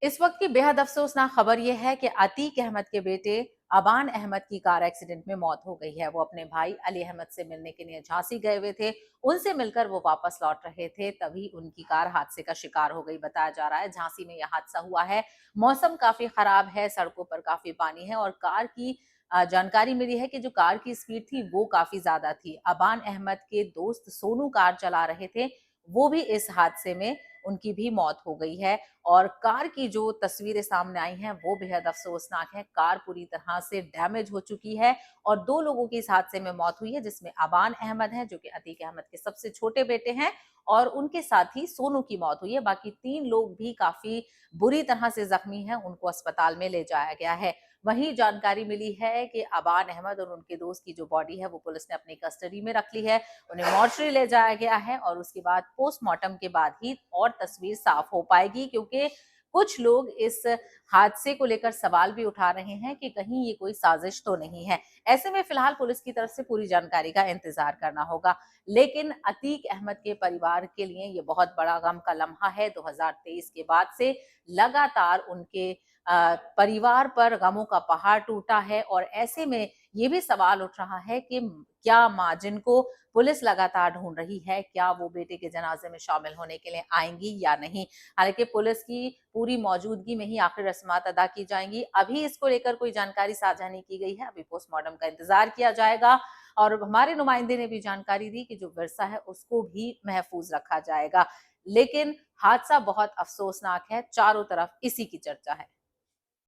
इस वक्त की बेहद अफसोसनाक खबर यह है कि अतीक अहमद के बेटे अबान अहमद की कार एक्सीडेंट में मौत हो गई है। वो अपने भाई अली अहमद से मिलने के लिए झांसी गए हुए थे। उनसे मिलकर वो वापस लौट रहे थे, तभी उनकी कार हादसे का शिकार हो गई। बताया जा रहा है झांसी में यह हादसा हुआ है। मौसम काफी खराब है, सड़कों पर काफी पानी है और कार की जानकारी मिली है कि जो कार की स्पीड थी वो काफी ज्यादा थी। अबान अहमद के दोस्त सोनू कार चला रहे थे, वो भी इस हादसे में उनकी भी मौत हो गई है। और कार की जो तस्वीरें सामने आई हैं वो बेहद अफसोसनाक है। कार पूरी तरह से डैमेज हो चुकी है और 2 लोगों की इस हादसे में मौत हुई है, जिसमें अबान अहमद है जो कि अतीक अहमद के सबसे छोटे बेटे हैं, और उनके साथ ही सोनू की मौत हुई है। बाकी 3 लोग भी काफी बुरी तरह से जख्मी हैं, उनको अस्पताल में ले जाया गया है। वहीं जानकारी मिली है कि अबान अहमद और उनके दोस्त की जो बॉडी है वो पुलिस ने अपनी कस्टडी में रख ली है। उन्हें मॉर्चरी ले जाया गया है और उसके बाद पोस्टमार्टम के बाद ही और तस्वीर साफ हो पाएगी, क्योंकि कुछ लोग इस हादसे को लेकर सवाल भी उठा रहे हैं कि कहीं ये कोई साजिश तो नहीं है। ऐसे में फिलहाल पुलिस की तरफ से पूरी जानकारी का इंतजार करना होगा। लेकिन अतीक अहमद के परिवार के लिए ये बहुत बड़ा गम का लम्हा है। 2023 के बाद से लगातार उनके परिवार पर गमों का पहाड़ टूटा है और ऐसे में ये भी सवाल उठ रहा है कि क्या माँ, जिनको पुलिस लगातार ढूंढ रही है, क्या वो बेटे के जनाजे में शामिल होने के लिए आएंगी या नहीं। हालांकि पुलिस की पूरी मौजूदगी में ही आखिर रस्मात अदा की जाएंगी। अभी इसको लेकर कोई जानकारी साझा नहीं की गई है, अभी पोस्टमार्टम का इंतजार किया जाएगा। और हमारे नुमाइंदे ने भी जानकारी दी कि जो विरसा है उसको भी महफूज रखा जाएगा। लेकिन हादसा बहुत अफसोसनाक है, चारों तरफ इसी की चर्चा है।